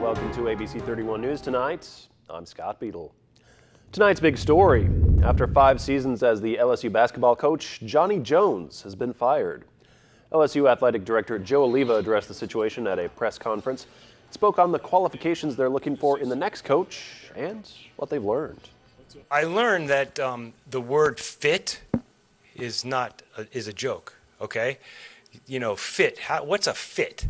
Welcome to ABC 31 News tonight. I'm Scott Beadle. Tonight's big story. After 5 seasons as the LSU basketball coach, Johnny Jones has been fired. LSU Athletic Director Joe Oliva addressed the situation at a press conference, spoke on the qualifications they're looking for in the next coach and what they've learned. I learned that the word fit is a joke, okay? You know, fit. What's a fit?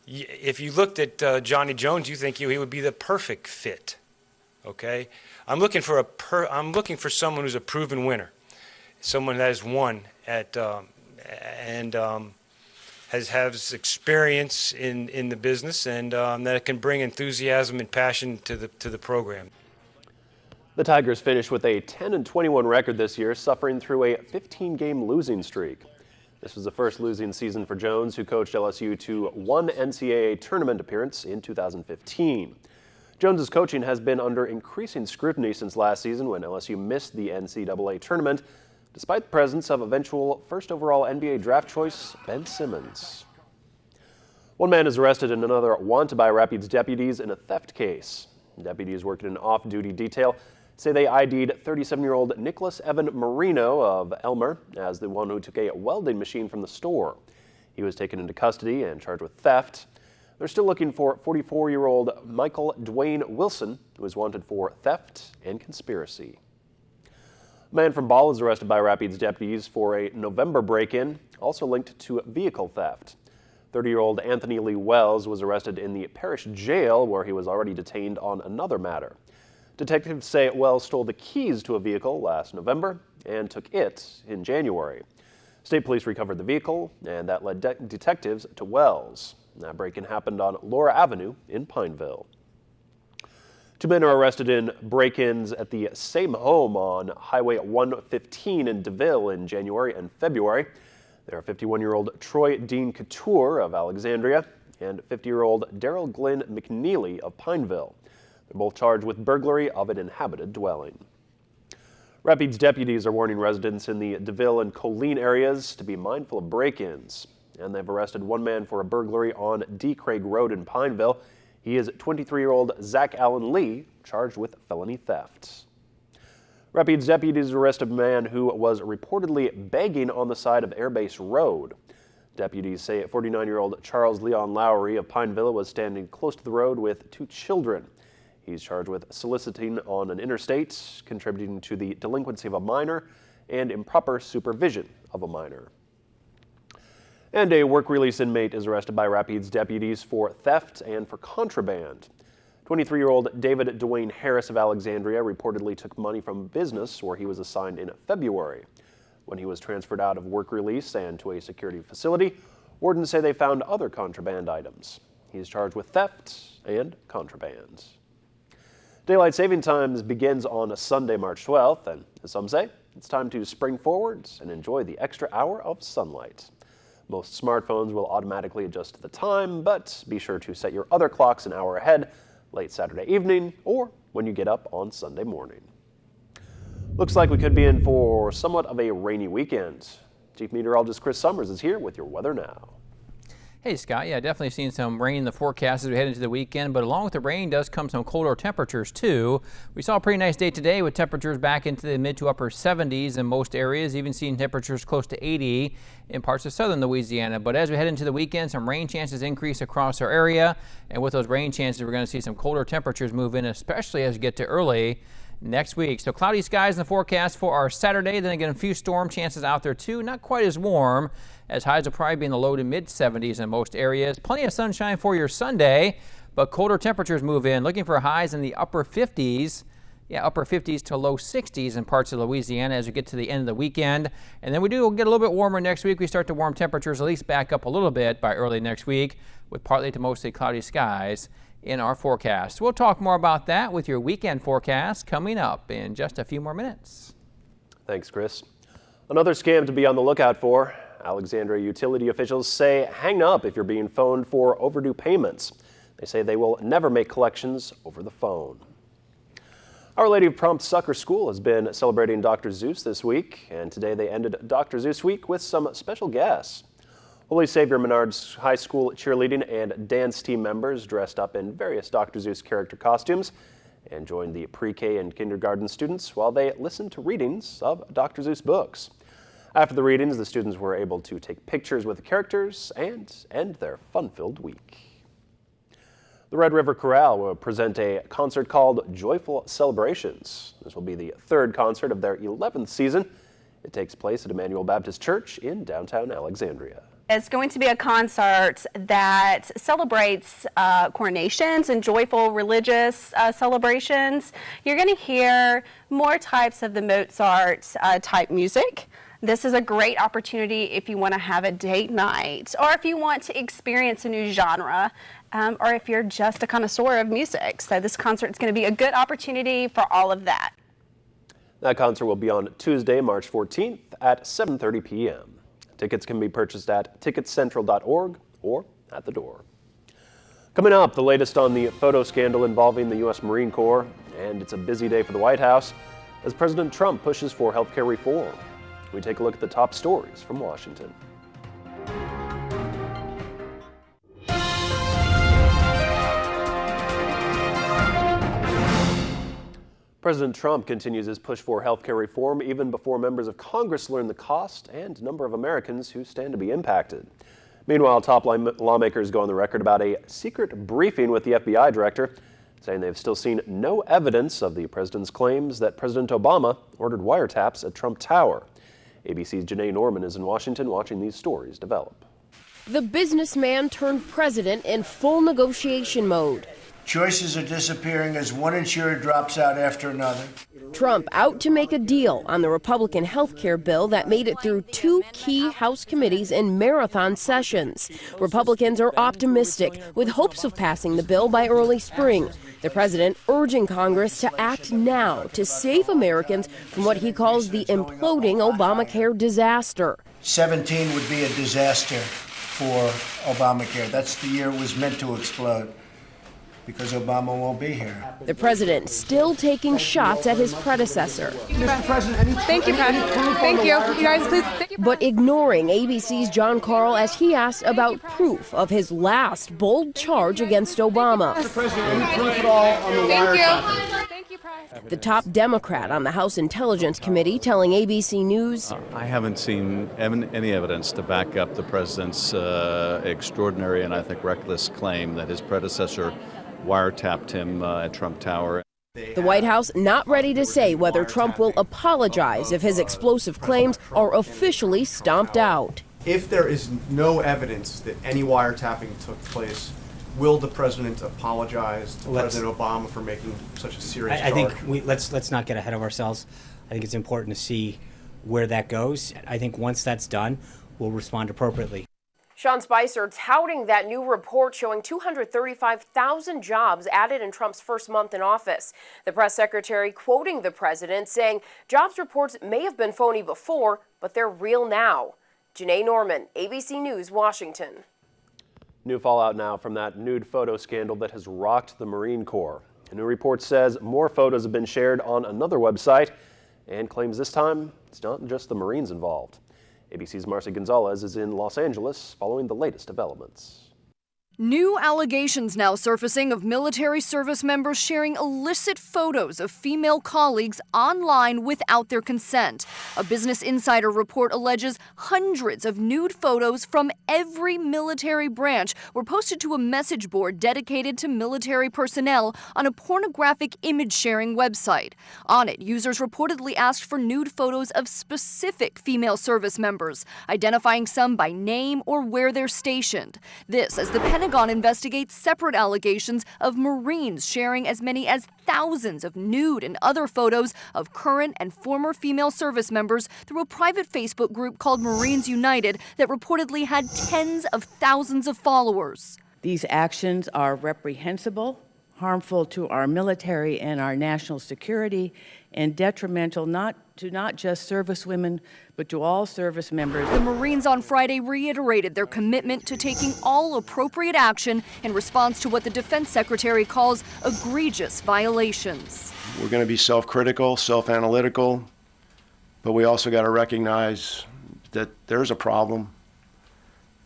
If you looked at Johnny Jones, you think he would be the perfect fit, okay? I'm looking for someone who's a proven winner, someone that has won at and has experience in the business and that can bring enthusiasm and passion to the program. The Tigers finished with a 10-21 record this year, suffering through a 15-game losing streak. This was the first losing season for Jones, who coached LSU to one NCAA tournament appearance in 2015. Jones's coaching has been under increasing scrutiny since last season when LSU missed the NCAA tournament, despite the presence of eventual first overall NBA draft choice Ben Simmons. One man is arrested and another wanted by Rapids deputies in a theft case. Deputies working an off-duty detail say they ID'd 37-year-old Nicholas Evan Marino of Elmer as the one who took a welding machine from the store. He was taken into custody and charged with theft. They're still looking for 44-year-old Michael Dwayne Wilson, who is wanted for theft and conspiracy. A man from Ball was arrested by Rapids deputies for a November break-in, also linked to vehicle theft. 30-year-old Anthony Lee Wells was arrested in the parish jail, where he was already detained on another matter. Detectives say Wells stole the keys to a vehicle last November and took it in January. State police recovered the vehicle, and that led detectives to Wells. That break-in happened on Laura Avenue in Pineville. 2 men are arrested in break-ins at the same home on Highway 115 in DeVille in January and February. They are 51-year-old Troy Dean Couture of Alexandria and 50-year-old Daryl Glenn McNeely of Pineville. They're both charged with burglary of an inhabited dwelling. Rapids deputies are warning residents in the DeVille and Colleen areas to be mindful of break-ins. And they've arrested one man for a burglary on D. Craig Road in Pineville. He is 23-year-old Zach Allen Lee, charged with felony theft. Rapids deputies arrested a man who was reportedly begging on the side of Airbase Road. Deputies say 49-year-old Charles Leon Lowry of Pineville was standing close to the road with 2 children. He's charged with soliciting on an interstate, contributing to the delinquency of a minor, and improper supervision of a minor. And a work release inmate is arrested by Rapids deputies for theft and for contraband. 23-year-old David Dwayne Harris of Alexandria reportedly took money from business where he was assigned in February. When he was transferred out of work release and to a security facility, wardens say they found other contraband items. He is charged with theft and contraband. Daylight saving times begins on Sunday, March 12th, and as some say, it's time to spring forwards and enjoy the extra hour of sunlight. Most smartphones will automatically adjust to the time, but be sure to set your other clocks an hour ahead, late Saturday evening, or when you get up on Sunday morning. Looks like we could be in for somewhat of a rainy weekend. Chief Meteorologist Chris Summers is here with your weather now. Hey Scott, yeah, definitely seeing some rain in the forecast as we head into the weekend, but along with the rain does come some colder temperatures too. We saw a pretty nice day today with temperatures back into the mid to upper 70s in most areas, even seeing temperatures close to 80 in parts of southern Louisiana. But as we head into the weekend, some rain chances increase across our area, and with those rain chances, we're going to see some colder temperatures move in, especially as we get to early next week. So cloudy skies in the forecast for our Saturday. Then again, a few storm chances out there too. Not quite as warm, as highs will probably be in the low to mid 70s in most areas. Plenty of sunshine for your Sunday, but colder temperatures move in. Looking for highs in the upper 50s. Yeah, upper 50s to low 60s in parts of Louisiana as we get to the end of the weekend. And then we do get a little bit warmer next week. We start to warm temperatures at least back up a little bit by early next week with partly to mostly cloudy skies in our forecast. We'll talk more about that with your weekend forecast coming up in just a few more minutes. Thanks, Chris. Another scam to be on the lookout for. Alexandria utility officials say hang up if you're being phoned for overdue payments. They say they will never make collections over the phone. Our Lady of Prompt Sucker School has been celebrating Dr. Zeus this week, and today they ended Dr. Zeus Week with some special guests. Holy Savior Menard's high school cheerleading and dance team members dressed up in various Dr. Seuss character costumes and joined the pre-K and kindergarten students while they listened to readings of Dr. Seuss books. After the readings, the students were able to take pictures with the characters and end their fun-filled week. The Red River Chorale will present a concert called Joyful Celebrations. This will be the third concert of their 11th season. It takes place at Emmanuel Baptist Church in downtown Alexandria. It's going to be a concert that celebrates coronations and joyful religious celebrations. You're going to hear more types of the Mozart type music. This is a great opportunity if you want to have a date night, or if you want to experience a new genre, or if you're just a connoisseur of music. So this concert is going to be a good opportunity for all of that. That concert will be on Tuesday, March 14th at 7:30 p.m. Tickets can be purchased at ticketcentral.org or at the door. Coming up, the latest on the photo scandal involving the U.S. Marine Corps, and it's a busy day for the White House as President Trump pushes for health care reform. We take a look at the top stories from Washington. President Trump continues his push for health care reform even before members of Congress learn the cost and number of Americans who stand to be impacted. Meanwhile, top lawmakers go on the record about a secret briefing with the FBI director, saying they've still seen no evidence of the president's claims that President Obama ordered wiretaps at Trump Tower. ABC's Janae Norman is in Washington watching these stories develop. The businessman turned president in full negotiation mode. Choices are disappearing as one insurer drops out after another. Trump out to make a deal on the Republican health care bill that made it through two key House committees in marathon sessions. Republicans are optimistic, with hopes of passing the bill by early spring. The president urging Congress to act now to save Americans from what he calls the imploding Obamacare disaster. 17 would be a disaster for Obamacare. That's the year it was meant to explode, because Obama won't be here. The president still taking shots at his predecessor. Mr. President, thank you, President. Thank you. You guys, please. Thank you. But ignoring ABC's John Carl as he asked about proof of his last bold charge against Obama. Mr. President, any proof at all on the wiretapping? Thank you, President. The top Democrat on the House Intelligence Committee telling ABC News, I haven't seen any evidence to back up the president's extraordinary and I think reckless claim that his predecessor wiretapped him at Trump Tower. the White House not ready to say whether Trump will apologize if his explosive claims are officially stomped out. If there is no evidence that any wiretapping took place, will the president apologize to President Obama for making such a serious charge? I think let's not get ahead of ourselves. I think it's important to see where that goes. I think once that's done, we'll respond appropriately. Sean Spicer touting that new report showing 235,000 jobs added in Trump's first month in office. The press secretary quoting the president saying jobs reports may have been phony before, but they're real now. Janae Norman, ABC News, Washington. New fallout now from that nude photo scandal that has rocked the Marine Corps. A new report says more photos have been shared on another website and claims this time it's not just the Marines involved. ABC's Marcy Gonzalez is in Los Angeles following the latest developments. New allegations now surfacing of military service members sharing illicit photos of female colleagues online without their consent. A Business Insider report alleges hundreds of nude photos from every military branch were posted to a message board dedicated to military personnel on a pornographic image sharing website. On it, users reportedly asked for nude photos of specific female service members, identifying some by name or where they're stationed. This as the Pentagon investigates separate allegations of Marines sharing as many as thousands of nude and other photos of current and former female service members through a private Facebook group called Marines United that reportedly had tens of thousands of followers. These actions are reprehensible, harmful to our military and our national security, and detrimental not just servicewomen, but to all service members. The Marines on Friday reiterated their commitment to taking all appropriate action in response to what the Defense Secretary calls egregious violations. We're going to be self-critical, self-analytical, but we also got to recognize that there's a problem,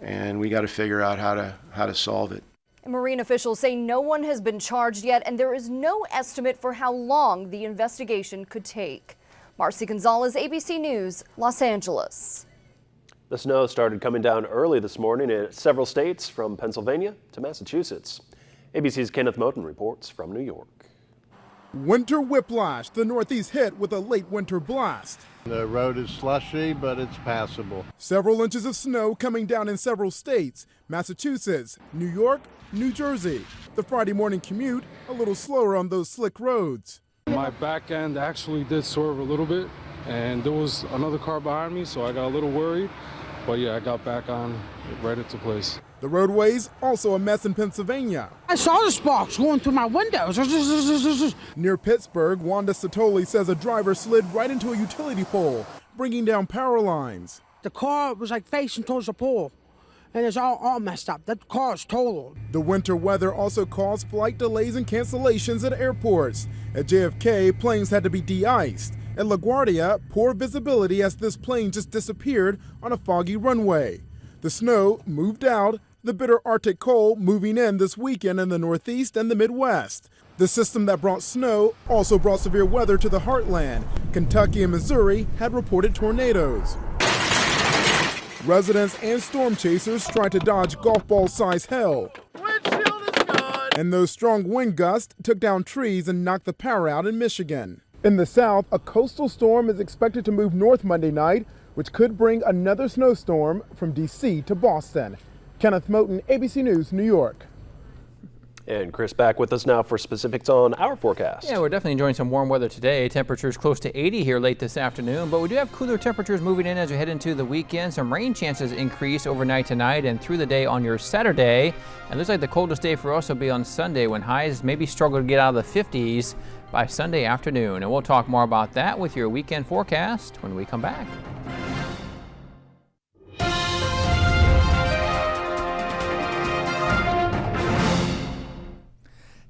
and we got to figure out how to solve it. Marine officials say no one has been charged yet, and there is no estimate for how long the investigation could take. Marcy Gonzalez, ABC News, Los Angeles. The snow started coming down early this morning in several states from Pennsylvania to Massachusetts. ABC's Kenneth Moten reports from New York. Winter whiplash, the Northeast hit with a late winter blast. The road is slushy, but it's passable. Several inches of snow coming down in several states, Massachusetts, New York, New Jersey. The Friday morning commute a little slower on those slick roads. My back end actually did swerve a little bit, and there was another car behind me, so I got a little worried. But yeah, I got back on right into place. The roadways also a mess in Pennsylvania. I saw the sparks going through my windows. Near Pittsburgh, Wanda Satoli says a driver slid right into a utility pole, bringing down power lines. The car was like facing towards the pole, and it's all messed up. That car is totaled. The winter weather also caused flight delays and cancellations at airports. At JFK, planes had to be de-iced. At LaGuardia, poor visibility as this plane just disappeared on a foggy runway. The snow moved out, the bitter Arctic cold moving in this weekend in the Northeast and the Midwest. The system that brought snow also brought severe weather to the heartland. Kentucky and Missouri had reported tornadoes. Residents and storm chasers tried to dodge golf ball-sized hail. And those strong wind gusts took down trees and knocked the power out in Michigan. In the south, a coastal storm is expected to move north Monday night, which could bring another snowstorm from D.C. to Boston. Kenneth Moten, ABC News, New York. And Chris back with us now for specifics on our forecast. Yeah, we're definitely enjoying some warm weather today. Temperatures close to 80 here late this afternoon, but we do have cooler temperatures moving in as we head into the weekend. Some rain chances increase overnight tonight and through the day on your Saturday. And looks like the coldest day for us will be on Sunday when highs maybe struggle to get out of the 50s by Sunday afternoon. And we'll talk more about that with your weekend forecast when we come back.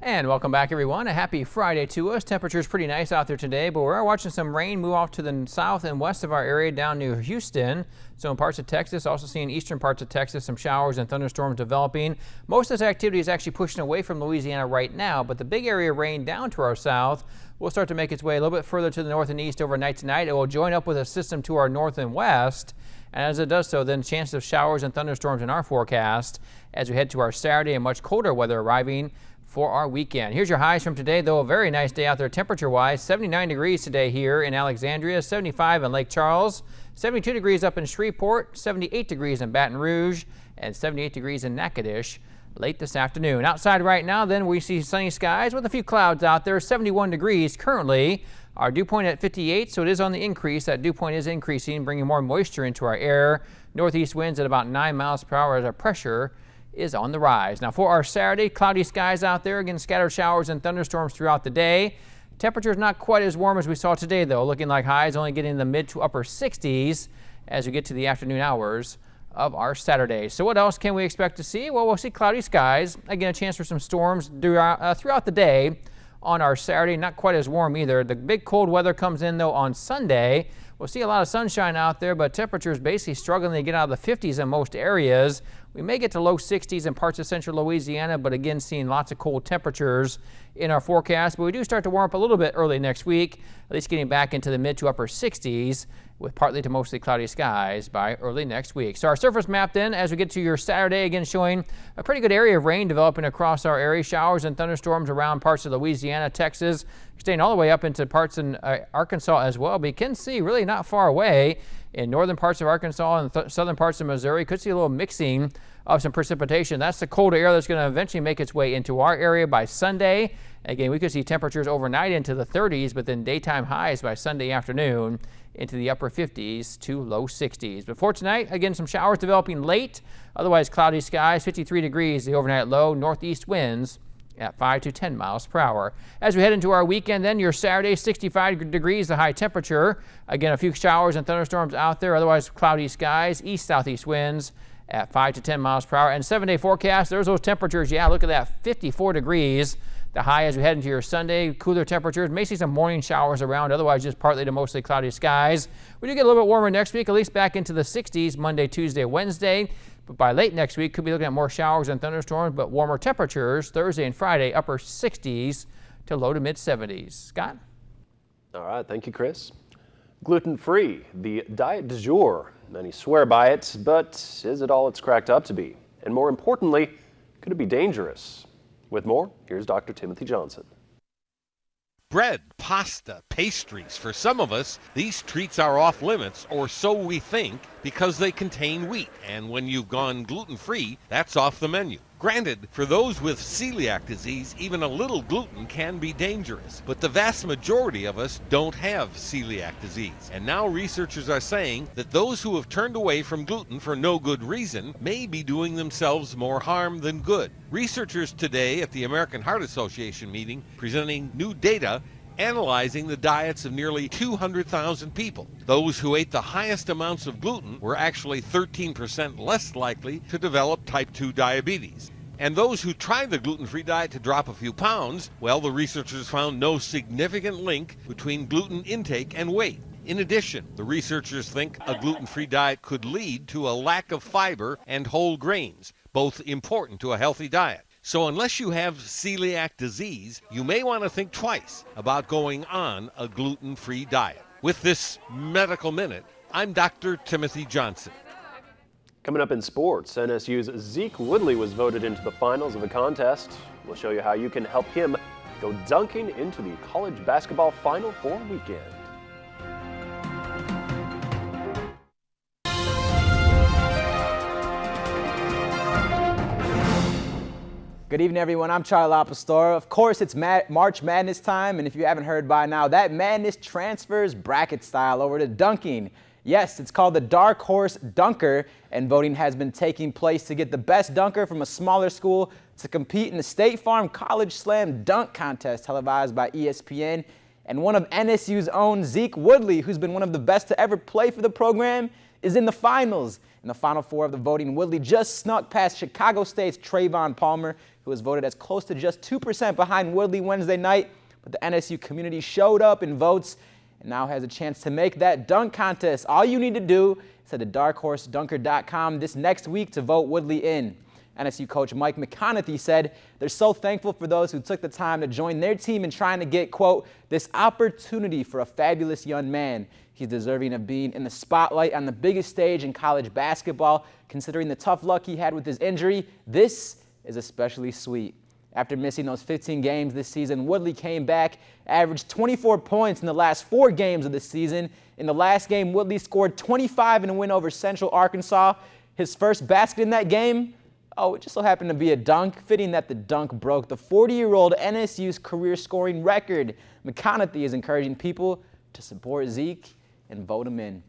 And welcome back, everyone. A happy Friday to us. Temperature's pretty nice out there today, but we are watching some rain move off to the south and west of our area down near Houston. So in parts of Texas, also seeing eastern parts of Texas, some showers and thunderstorms developing. Most of this activity is actually pushing away from Louisiana right now, but the big area of rain down to our south will start to make its way a little bit further to the north and east overnight tonight. It will join up with a system to our north and west. And as it does so, then chances of showers and thunderstorms in our forecast as we head to our Saturday and much colder weather arriving for our weekend. Here's your highs from today, though. A very nice day out there temperature-wise. 79 degrees today here in Alexandria, 75 in Lake Charles, 72 degrees up in Shreveport, 78 degrees in Baton Rouge, and 78 degrees in Natchitoches late this afternoon. Outside right now, then, we see sunny skies with a few clouds out there, 71 degrees currently. Our dew point at 58, so it is on the increase. That dew point is increasing, bringing more moisture into our air. Northeast winds at about 9 miles per hour as our pressure is on the rise. Now for our Saturday, cloudy skies out there. Again, scattered showers and thunderstorms throughout the day. Temperatures not quite as warm as we saw today, though. Looking like highs only getting in the mid to upper 60s as we get to the afternoon hours of our Saturday. So what else can we expect to see? Well, we'll see cloudy skies. Again, a chance for some storms throughout the day on our Saturday. Not quite as warm either. The big cold weather comes in, though, on Sunday. We'll see a lot of sunshine out there, but temperatures basically struggling to get out of the 50s in most areas. We may get to low 60s in parts of central Louisiana, but again, seeing lots of cold temperatures in our forecast. But we do start to warm up a little bit early next week, at least getting back into the mid to upper 60s with partly to mostly cloudy skies by early next week. So our surface map then, as we get to your Saturday, again showing a pretty good area of rain developing across our area. Showers and thunderstorms around parts of Louisiana, Texas, staying all the way up into parts in Arkansas as well. But you can see really not far away in northern parts of Arkansas and southern parts of Missouri. Could see a little mixing of some precipitation. That's the colder air that's going to eventually make its way into our area by Sunday. Again, we could see temperatures overnight into the 30s, but then daytime highs by Sunday afternoon into the upper 50s to low 60s. But for tonight, again, some showers developing late. Otherwise, cloudy skies, 53 degrees, the overnight low, northeast winds at 5 to 10 miles per hour. As we head into our weekend, then your Saturday, 65 degrees, the high temperature. Again, a few showers and thunderstorms out there. Otherwise, cloudy skies, east-southeast winds at 5 to 10 miles per hour. And 7-day forecast, there's those temperatures. Yeah, look at that, 54 degrees. The high as we head into your Sunday, cooler temperatures. May see some morning showers around, otherwise just partly to mostly cloudy skies. We do get a little bit warmer next week, at least back into the 60s Monday, Tuesday, Wednesday. But by late next week, could be looking at more showers and thunderstorms, but warmer temperatures Thursday and Friday, upper 60s to low to mid 70s. Scott? All right, thank you, Chris. Gluten-free, the diet du jour. Many swear by it, but is it all it's cracked up to be? And more importantly, could it be dangerous? With more, here's Dr. Timothy Johnson. Bread, pasta, pastries. For some of us, these treats are off limits, or so we think, because they contain wheat. And when you've gone gluten-free, that's off the menu. Granted, for those with celiac disease, even a little gluten can be dangerous. But the vast majority of us don't have celiac disease. And now researchers are saying that those who have turned away from gluten for no good reason may be doing themselves more harm than good. Researchers today at the American Heart Association meeting presenting new data analyzing the diets of nearly 200,000 people. Those who ate the highest amounts of gluten were actually 13% less likely to develop type 2 diabetes. And those who tried the gluten-free diet to drop a few pounds, well, the researchers found no significant link between gluten intake and weight. In addition, the researchers think a gluten-free diet could lead to a lack of fiber and whole grains, both important to a healthy diet. So unless you have celiac disease, you may want to think twice about going on a gluten-free diet. With this Medical Minute, I'm Dr. Timothy Johnson. Coming up in sports, NSU's Zeke Woodley was voted into the finals of the contest. We'll show you how you can help him go dunking into the college basketball Final Four weekend. Good evening, everyone. I'm Charlie Lapastora. Of course, it's March Madness time, and if you haven't heard by now, that madness transfers bracket style over to dunking. Yes, it's called the Dark Horse Dunker, and voting has been taking place to get the best dunker from a smaller school to compete in the State Farm College Slam Dunk Contest televised by ESPN. And one of NSU's own, Zeke Woodley, who's been one of the best to ever play for the program, is in the finals. In the Final Four of the voting, Woodley just snuck past Chicago State's Trayvon Palmer, who was voted as close to just 2% behind Woodley Wednesday night. But the NSU community showed up in votes and now has a chance to make that dunk contest. All you need to do is head to darkhorsedunker.com this next week to vote Woodley in. NSU coach Mike McConaughey said they're so thankful for those who took the time to join their team in trying to get, quote, this opportunity for a fabulous young man. He's deserving of being in the spotlight on the biggest stage in college basketball. Considering the tough luck he had with his injury, this is especially sweet. After missing those 15 games this season, Woodley came back, averaged 24 points in the last 4 games of the season. In the last game, Woodley scored 25 in a win over Central Arkansas. His first basket in that game, it just so happened to be a dunk, fitting that the dunk broke the 40-year-old NSU's career scoring record. McConaughey is encouraging people to support Zeke and vote him in.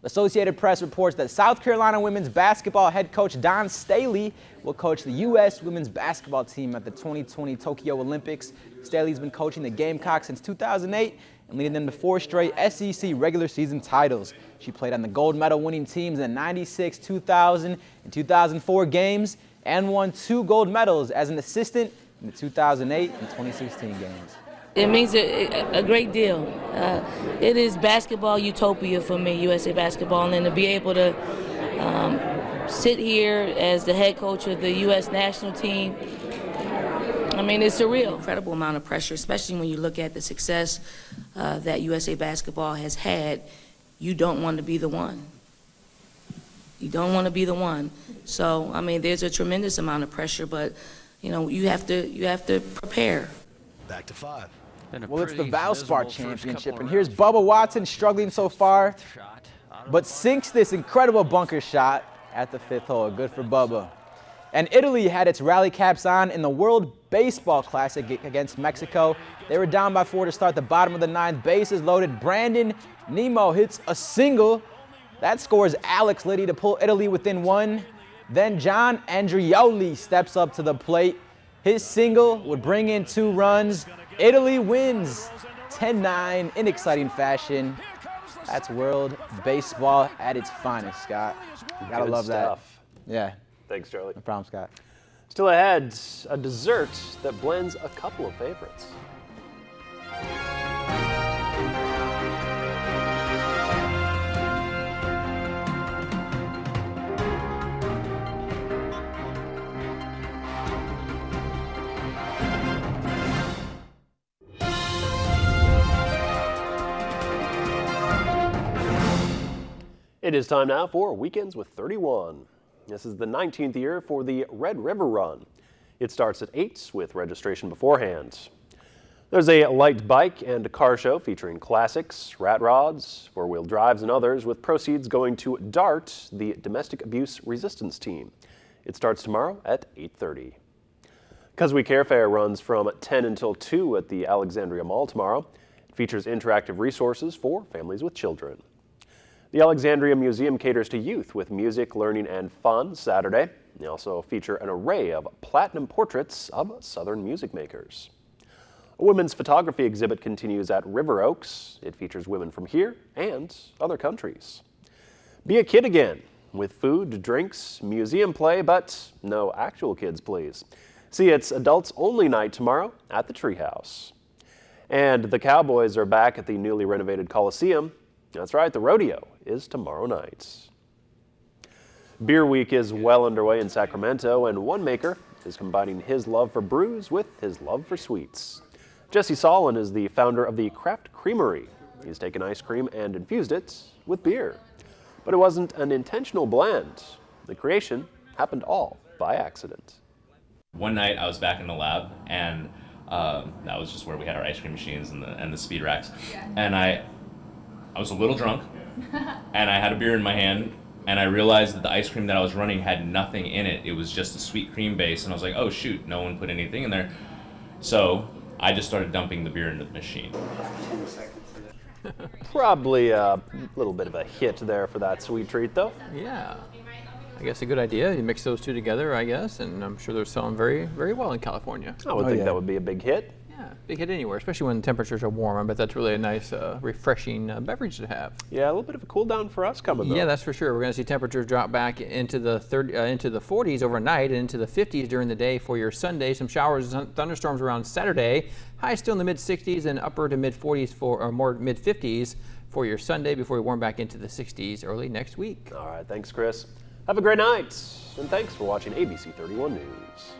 Associated Press reports that South Carolina women's basketball head coach Don Staley will coach the U.S. women's basketball team at the 2020 Tokyo Olympics. Staley's been coaching the Gamecocks since 2008 and leading them to 4 straight SEC regular season titles. She played on the gold medal winning teams in the 96, 2000, and 2004 games and won 2 gold medals as an assistant in the 2008 and 2016 games. It means a great deal. It is basketball utopia for me, USA Basketball, and to be able to sit here as the head coach of the U.S. national team, I mean, it's surreal. Incredible amount of pressure, especially when you look at the success that USA Basketball has had. You don't want to be the one. You don't want to be the one. So, I mean, there's a tremendous amount of pressure, but, you know, you have to prepare. Back to 5. Well, it's the Valspar Championship, and here's Bubba Watson struggling so far, but sinks this incredible bunker shot at the 5th hole. Good for Bubba. And Italy had its rally caps on in the World Baseball Classic against Mexico. They were down by 4 to start the bottom of the 9th. Bases loaded. Brandon Nemo hits a single. That scores Alex Liddy to pull Italy within 1. Then John Andrioli steps up to the plate. His single would bring in 2 runs. Italy wins 10-9 in exciting fashion. That's World Baseball at its finest, Scott. Gotta love that. Yeah. Thanks, Charlie. No problem, Scott. Still ahead, a dessert that blends a couple of favorites. It is time now for Weekends with 31. This is the 19th year for the Red River Run. It starts at 8 with registration beforehand. There's a light bike and car show featuring classics, rat rods, four-wheel drives, and others, with proceeds going to DART, the Domestic Abuse Resistance Team. It starts tomorrow at 8:30. 'Cause We Care Fair runs from 10 until 2 at the Alexandria Mall tomorrow. It features interactive resources for families with children. The Alexandria Museum caters to youth with music, learning, and fun Saturday. They also feature an array of platinum portraits of Southern music makers. A women's photography exhibit continues at River Oaks. It features women from here and other countries. Be a kid again with food, drinks, museum play, but no actual kids, please. See, it's adults only night tomorrow at the Treehouse. And the Cowboys are back at the newly renovated Coliseum. That's right, the rodeo is tomorrow night. Beer Week is well underway in Sacramento, and one maker is combining his love for brews with his love for sweets. Jesse Solon is the founder of the Craft Creamery. He's taken ice cream and infused it with beer. But it wasn't an intentional blend. The creation happened all by accident. One night I was back in the lab, and that was just where we had our ice cream machines and the speed racks. And I was a little drunk, and I had a beer in my hand, and I realized that the ice cream that I was running had nothing in it. It was just a sweet cream base, and I was like, oh shoot, no one put anything in there. So I just started dumping the beer into the machine. Probably a little bit of a hit there for that sweet treat, though. Yeah. I guess a good idea. You mix those two together, I guess, and I'm sure they're selling very, very well in California. I would think that would be a big hit. Yeah, big hit anywhere, especially when temperatures are warm. I bet that's really a nice, refreshing beverage to have. Yeah, a little bit of a cool down for us coming though. Yeah, that's for sure. We're going to see temperatures drop back into the 40s overnight and into the 50s during the day for your Sunday. Some showers and thunderstorms around Saturday. High still in the mid 60s and upper to mid 40s or more mid 50s for your Sunday before we warm back into the 60s early next week. All right, thanks, Chris. Have a great night, and thanks for watching ABC 31 News.